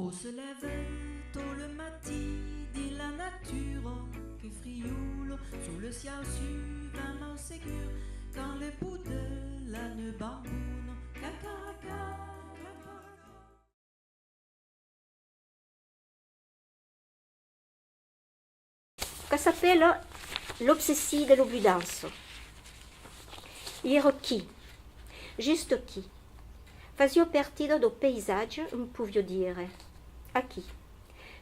O se lève tôt le matin, dit la nature, que frioule sous le ciel suvainement sécure, quand le bout de l'âne bamboune, cacaraca. Che sapeva l'obsessi dell'obbedienza. Ero chi, giusto chi. Fazio partito do paesaggio, non pouvio dire. A chi?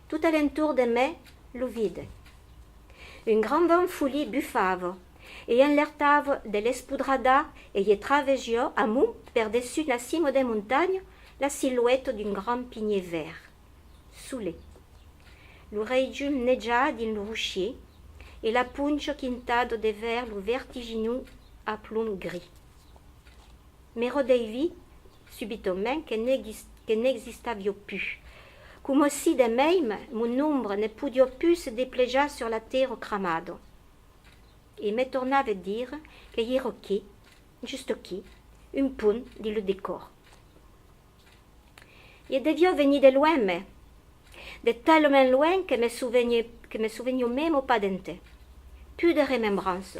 Tout alentour de me lo vide. Un grand vent folie buffava, e enlertava dell'espudrada e gli traveggiò a mu per-dessus la cime des montagnes la silhouette d'un grand pignet vert. Soulé. L'oreille neggia din lo rocher e la punche quintado de vers lo vertigineux a plomb gris. Me rodeivi subitement che n'existavio più, come si de même mon ombre ne podio più se dépléger sur la terre cramado. E me tornava a dire che ero qui, giusto qui, un pun di le décor. E devio venir de loin, me, de tellement loin que me souvenio même pas d'ente. Plus de remembrances.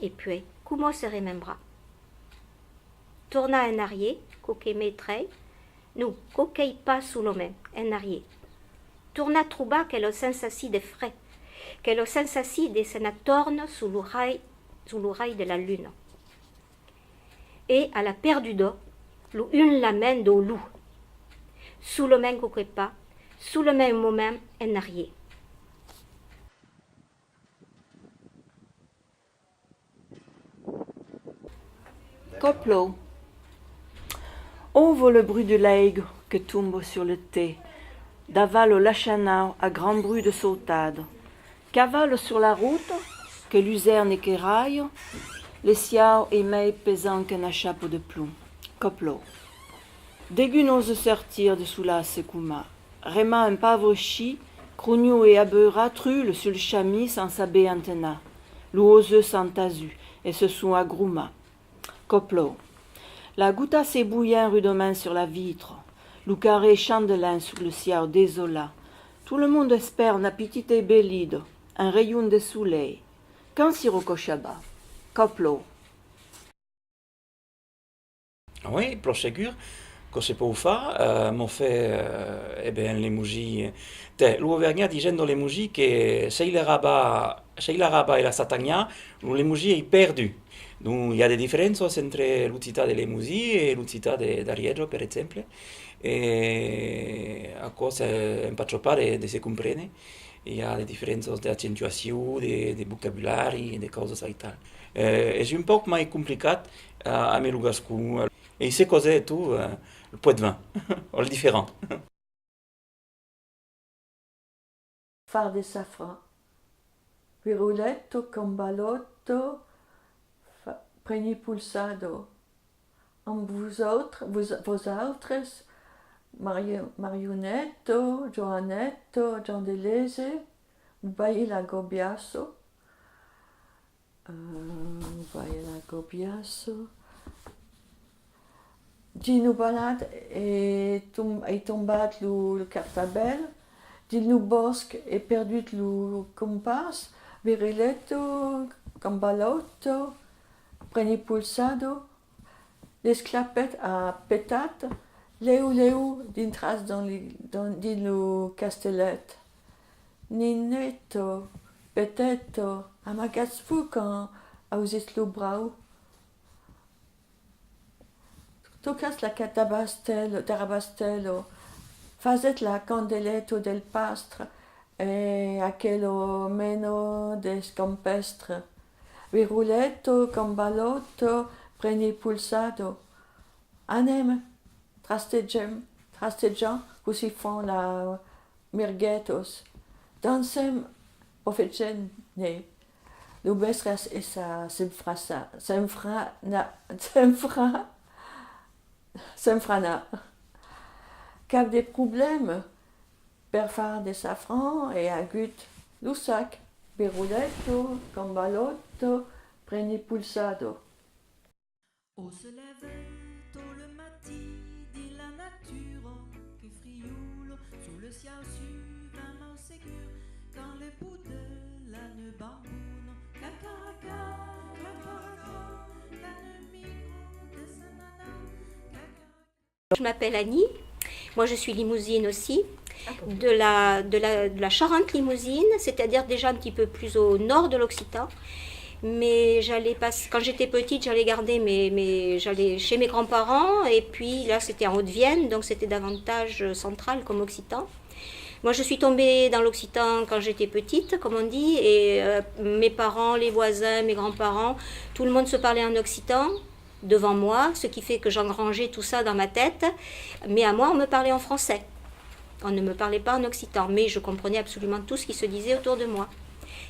Et puis, comment se remembra? Torna en arrière, coquet maître, nous, coquet pas sous le même, en arrière. Torna trouba que le sensasi de frais, que le sensasi de se torne sous l'oreille de la lune. Et à la perdudo, lu une la main do loup, sous le même coquet pas, sous le même moment en arrière. Coplo. Ouvre le bruit du laigue que tombe sur le thé, d'aval au lachanau à grand bruit de sautade, cavale sur la route, que luzerne équeraille, les siao émeille pesant qu'un chapeau de plomb. Coplo. Dégu n'ose sortir de sous la secuma, rema un pauvre chi, crugno et abeura trule sur le chamis sans saber antena, l'oiseux sans tasu, et se sont agrouma. Coplo. La goutte s'ébouillant rudement sur la vitre, le carré chandelin sur le ciel désolat. Tout le monde espère una petite bellide, un rayon de soleil. Quand si rocochaba? Coplo. Oui, prosegur. Cosa può fare? Mo fe, le musi. L'Auvergnat dicendo le musi che se la raba e la satania, le musi è perdu. Donc, il y a des différences entre l'utilità delle musique et l'utilità d'Arieggio, per esempio. Et à cause un peu pas de se comprendre. Il y a des différences d'accentuation, de vocabulaire, des coses et tal. C'est un peu plus compliqué à Melugascu. Et c'est cos'è tout le pot de vin, le différent. Far de safran. Viruletto, cambalotto, Preni pulsado. Vos autres, Marionetto, Giovanetto, Giandelese, Baila Gobiasso, Gino Balad e tombat le cartabel, Gino Bosc e perdut le compas, Viruletto, cambalotto, Preni pulsado, l'esclapette à pétate, Leu d'intras dans le castellet. Ninetto, petetto, amagazfu quand ausis lo brau. Tocas la tarabastello, fazet la candeletto del pastre e aquello meno des campestre. Viruletto, cambalotto, Preni pulsado. Anem, trasteggiant, così font la mirghettos. Dansem, officene. L'ubestras e sa semfrana. Cap des problèmes, per far de safran e agut l'usac. Viruletto, cambalotto, Preni pulsado. O se lève tôt le matin, dit la nature, que frioule je m'appelle Annie. Moi, je suis limousine aussi, de la Charente-Limousine, c'est-à-dire déjà un petit peu plus au nord de l'Occitan. Mais quand j'étais petite, j'allais j'allais chez mes grands-parents, et puis là, c'était en Haute-Vienne, donc c'était davantage central comme Occitan. Moi, je suis tombée dans l'Occitan quand j'étais petite, comme on dit, et mes parents, les voisins, mes grands-parents, tout le monde se parlait en occitan devant moi, ce qui fait que j'engrangeais tout ça dans ma tête. Mais à moi, on me parlait en français. On ne me parlait pas en occitan, mais je comprenais absolument tout ce qui se disait autour de moi.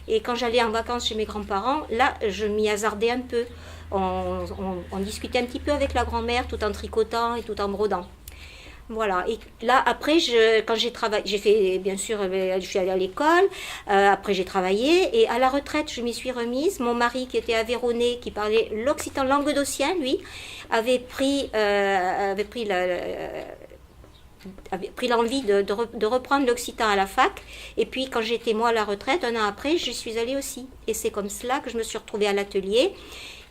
Et quand j'allais en vacances chez mes grands-parents, là, je m'y hasardais un peu. On discutait un petit peu avec la grand-mère tout en tricotant et tout en brodant. Voilà, et là après, quand j'ai travaillé, j'ai fait, bien sûr, je suis allée à l'école, après j'ai travaillé, et à la retraite, je m'y suis remise. Mon mari, qui était aveyronais, qui parlait l'occitan languedocien, lui, avait pris l'envie de reprendre l'occitan à la fac, et puis quand j'étais moi à la retraite, un an après, je suis allée aussi. Et c'est comme cela que je me suis retrouvée à l'atelier,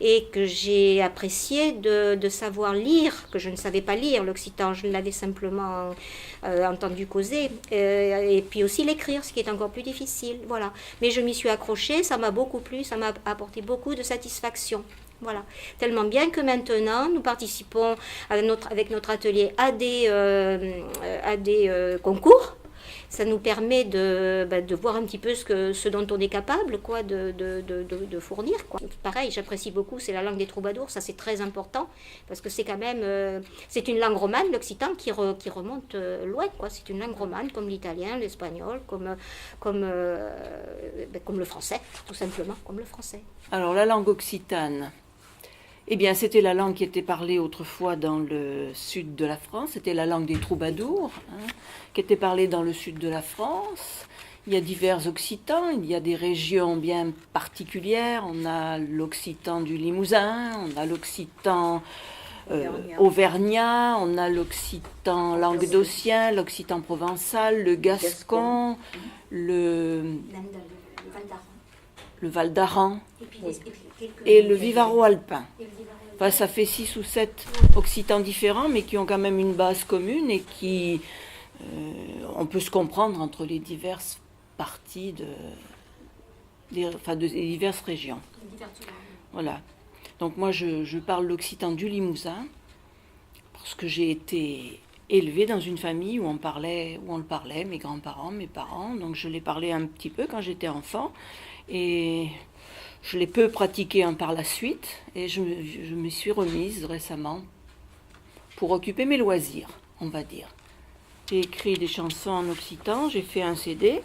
et que j'ai apprécié de savoir lire, que je ne savais pas lire l'occitan, je l'avais simplement entendu causer, et puis aussi l'écrire, ce qui est encore plus difficile, voilà. Mais je m'y suis accrochée, ça m'a beaucoup plu, ça m'a apporté beaucoup de satisfaction. Voilà, tellement bien que maintenant nous participons avec notre atelier à des concours. Ça nous permet de voir un petit peu ce dont on est capable, quoi, de fournir, quoi. Pareil, j'apprécie beaucoup, c'est la langue des troubadours, ça c'est très important, parce que c'est quand même, c'est une langue romane, l'occitan, qui remonte loin, quoi. C'est une langue romane, comme l'italien, l'espagnol, comme le français, tout simplement, comme le français. Alors la langue occitane, eh bien, c'était la langue qui était parlée autrefois dans le sud de la France. C'était la langue des troubadours, qui était parlée dans le sud de la France. Il y a divers occitans, il y a des régions bien particulières. On a l'occitan du Limousin, on a l'occitan auvergnat, on a l'occitan languedocien, l'occitan provençal, le gascon, le Val d'Aran et le Vivaro-alpin. Enfin, ça fait 6 ou 7 occitans différents, mais qui ont quand même une base commune et qui, on peut se comprendre entre les diverses parties des diverses régions. Voilà. Donc moi, je parle l'occitan du Limousin parce que j'ai été élevée dans une famille où on le parlait, mes grands-parents, mes parents. Donc je l'ai parlé un petit peu quand j'étais enfant et je l'ai peu pratiqué par la suite et je me suis remise récemment pour occuper mes loisirs, on va dire. J'ai écrit des chansons en occitan, j'ai fait un CD.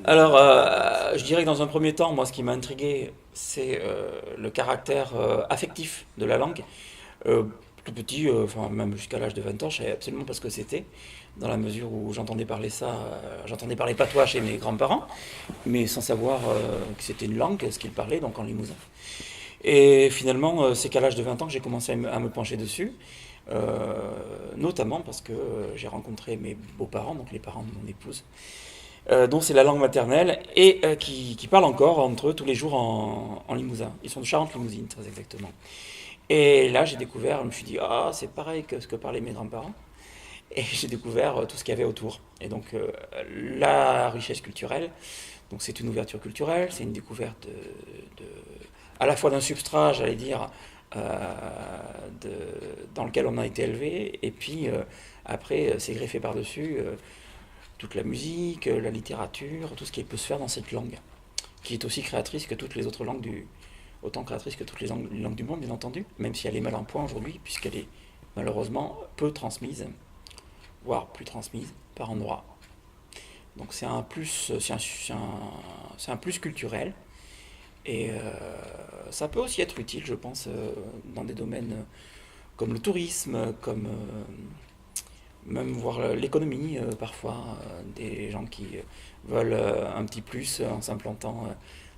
Alors, je dirais que dans un premier temps, moi, ce qui m'a intrigué, c'est le caractère affectif de la langue. Tout petit, même jusqu'à l'âge de 20 ans, je savais absolument pas ce que c'était, dans la mesure où j'entendais parler patois chez mes grands-parents, mais sans savoir que c'était une langue, ce qu'ils parlaient, donc en limousin. Et finalement, c'est qu'à l'âge de 20 ans que j'ai commencé à me pencher dessus, notamment parce que j'ai rencontré mes beaux-parents, donc les parents de mon épouse, dont c'est la langue maternelle, et qui parlent encore entre eux tous les jours en limousin. Ils sont de Charente-Limousine, très exactement. Et là, j'ai découvert, je me suis dit, c'est pareil que ce que parlaient mes grands-parents. Et j'ai découvert tout ce qu'il y avait autour. Et donc, la richesse culturelle, donc c'est une ouverture culturelle, c'est une découverte à la fois d'un substrat, j'allais dire, dans lequel on a été élevé, et puis après, c'est greffé par-dessus toute la musique, la littérature, tout ce qui peut se faire dans cette langue, qui est aussi créatrice que toutes les autres langues autant créatrice que toutes les langues du monde, bien entendu, même si elle est mal en point aujourd'hui, puisqu'elle est malheureusement peu transmise, voire plus transmise par endroits. Donc c'est un plus culturel, et ça peut aussi être utile, je pense, dans des domaines comme le tourisme, comme même voir l'économie parfois, des gens qui veulent un petit plus en s'implantant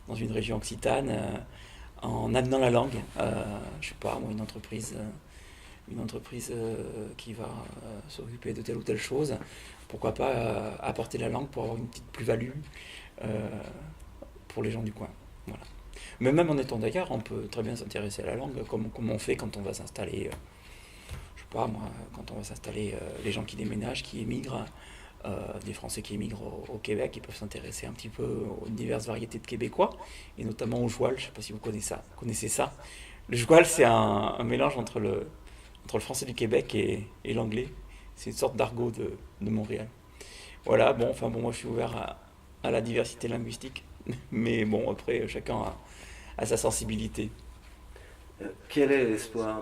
dans une région occitane, en amenant la langue, je sais pas, moi, une entreprise qui va s'occuper de telle ou telle chose, pourquoi pas apporter la langue pour avoir une petite plus-value pour les gens du coin. Voilà. Mais même en étant d'ailleurs, on peut très bien s'intéresser à la langue, comme on fait quand on va s'installer, je sais pas moi, quand on va s'installer, les gens qui déménagent, qui émigrent, des Français qui émigrent au Québec, ils peuvent s'intéresser un petit peu aux diverses variétés de Québécois, et notamment au joual, je sais pas si vous connaissez ça. Le joual, c'est un mélange entre le français du Québec et l'anglais. C'est une sorte d'argot de Montréal. Voilà, bon, moi je suis ouvert à la diversité linguistique, mais bon, après, chacun a sa sensibilité. Quel est l'espoir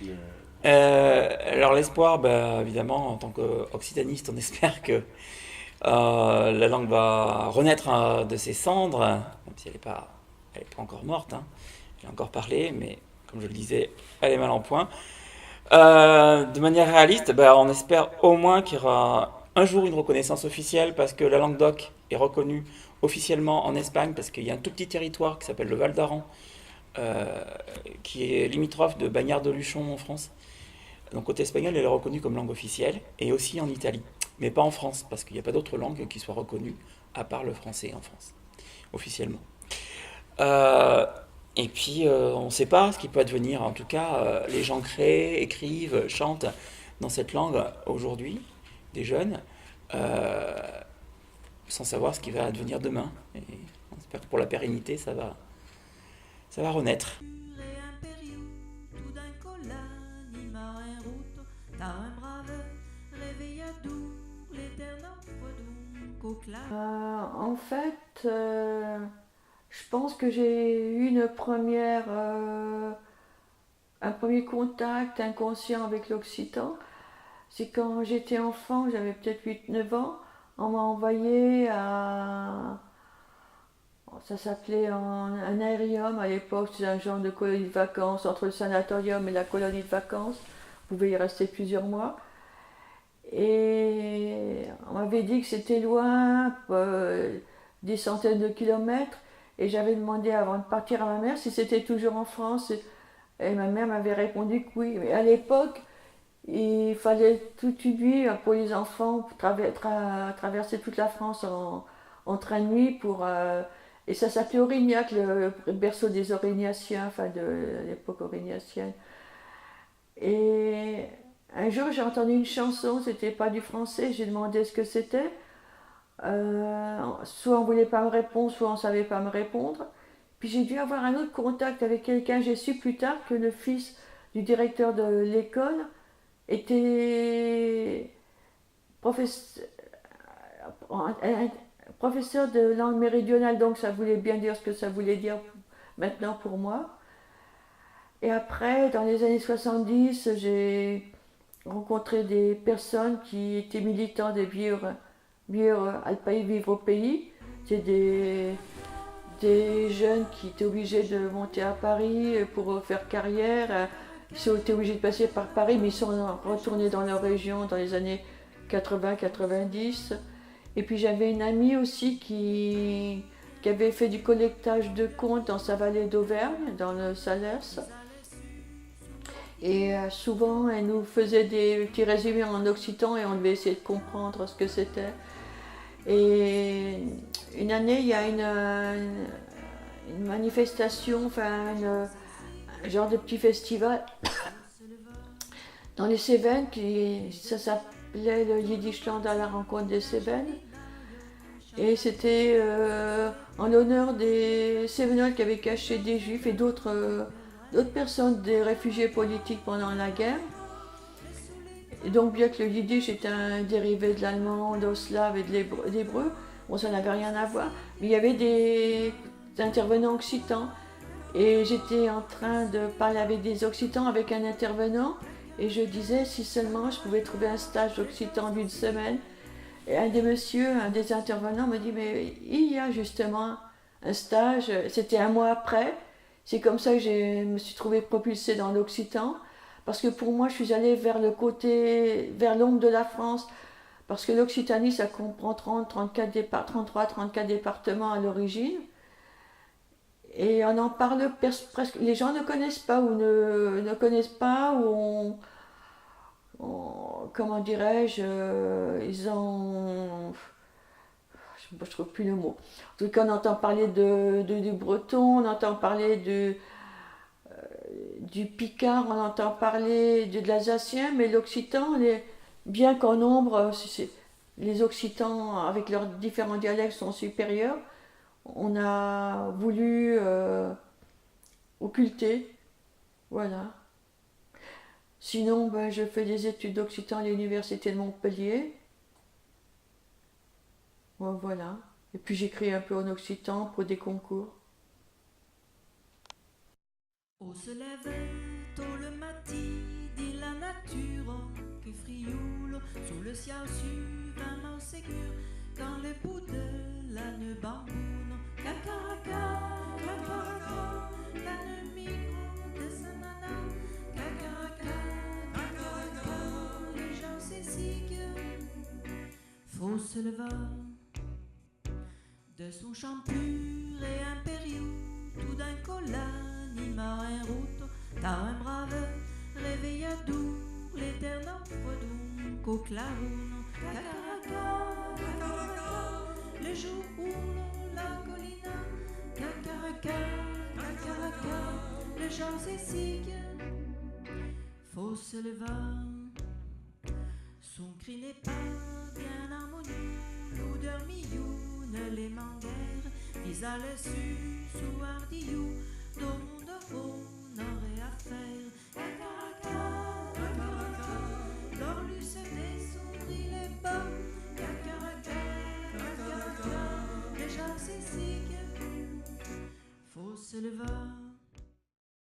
de- Alors l'espoir, bah, évidemment, en tant qu'occitaniste, on espère que la langue va renaître de ses cendres, même si elle est pas encore morte, hein. Elle a encore parlé, mais comme je le disais, elle est mal en point. De manière réaliste, bah, on espère au moins qu'il y aura un jour une reconnaissance officielle parce que la langue d'oc est reconnue officiellement en Espagne parce qu'il y a un tout petit territoire qui s'appelle le Val d'Aran euh, qui est limitrophe de Bagnères de Luchon en France. Donc côté espagnol, elle est reconnue comme langue officielle et aussi en Italie, mais pas en France parce qu'il n'y a pas d'autre langue qui soit reconnue à part le français en France, officiellement. Euh, et puis, on ne sait pas ce qui peut advenir. En tout cas, les gens créent, écrivent, chantent dans cette langue aujourd'hui, des jeunes, euh, sans savoir ce qui va advenir demain. Et on espère que pour la pérennité, ça va renaître. Et impériaux, tout d'un colani marin route, t'as un brave réveil à doux, l'éternel donc au clair. En fait, je pense que j'ai eu un premier contact inconscient avec l'occitan. C'est quand j'étais enfant, j'avais peut-être 8 9 ans, on m'a envoyé à... Ça s'appelait un aérium à l'époque, c'était un genre de colonie de vacances entre le sanatorium et la colonie de vacances. Vous pouvez y rester plusieurs mois. Et on m'avait dit que c'était loin, des centaines de kilomètres. Et j'avais demandé avant de partir à ma mère si c'était toujours en France. Et ma mère m'avait répondu que oui. Mais à l'époque, il fallait toute une nuit pour les enfants pour traverser toute la France en train de nuit et ça s'appelait Aurignac, le berceau des Aurignaciens, enfin de l'époque aurignacienne. Et un jour j'ai entendu une chanson, c'était pas du français, j'ai demandé ce que c'était. Soit on voulait pas me répondre, soit on savait pas me répondre. Puis j'ai dû avoir un autre contact avec quelqu'un, j'ai su plus tard que le fils du directeur de l'école était professeur de langue méridionale, donc ça voulait bien dire ce que ça voulait dire maintenant pour moi. Et après, dans les années 70, j'ai rencontré des personnes qui étaient militants des vieux Alpaï vivre au pays. C'est des jeunes qui étaient obligés de monter à Paris pour faire carrière. Ils ont été obligés de passer par Paris, mais ils sont retournés dans leur région dans les années 80-90. Et puis j'avais une amie aussi qui avait fait du collectage de contes dans sa vallée d'Auvergne, dans le Salers. Et souvent, elle nous faisait des petits résumés en occitan et on devait essayer de comprendre ce que c'était. Et une année, il y a une manifestation, enfin un genre de petit festival dans les Cévennes, ça s'appelait le Yiddishland à la rencontre des Cévennes. Et c'était en l'honneur des Cévennols qui avaient caché des Juifs et d'autres personnes, des réfugiés politiques pendant la guerre. Et donc bien que le Yiddish est un dérivé de l'allemand, de slave et de l'hébreu, bon ça n'avait rien à voir, mais il y avait des intervenants occitans. Et j'étais en train de parler avec des occitans, avec un intervenant, et je disais si seulement je pouvais trouver un stage d'occitan d'une semaine. Et un des intervenants me dit mais il y a justement un stage, c'était un mois après. C'est comme ça que je me suis trouvée propulsée dans l'occitan, parce que pour moi je suis allée vers le côté, vers l'ombre de la France, parce que l'Occitanie ça comprend 33-34 départements à l'origine. Et on en parle presque, les gens ne connaissent pas ou ne connaissent pas ou comment dirais-je, ils ont, je trouve plus le mot. En tout cas, on entend parler du breton, on entend parler du picard, on entend parler de l'alsacien, mais l'occitan, bien qu'en nombre, les occitans, avec leurs différents dialectes, sont supérieurs, on a voulu occulter. Voilà. Sinon, ben, je fais des études d'occitan à l'université de Montpellier. Bon, voilà. Et puis j'écris un peu en occitan pour des concours. On se lève tôt le matin, dit la nature, que frioule, sous le ciel suvainement sécure, quand le bout de l'âne bamboune, cacaraca, cacaraca, l'âne migre de Samana, cacaraca, cacaraca, les gens s'essiguent, faut se lever de son chant pur et impérieux, tout d'un collant, ni marin route, t'as un brave réveil à doux, l'éternel fredon, qu'au claron, cacaraca, cacaraca, le jour roule la colline, cacaraca, cacaraca, les gens s'essiguent, faut se lever, son cri n'est pas bien harmonieux, l'odeur milloune, les manguères, visa le sous ardillou, dans mon devant, on aurait à faire, cacaraca, cacaraca, l'orluce descendrit les bas, cacaraca, cacaraca, les gens s'essiguent, faut se lever.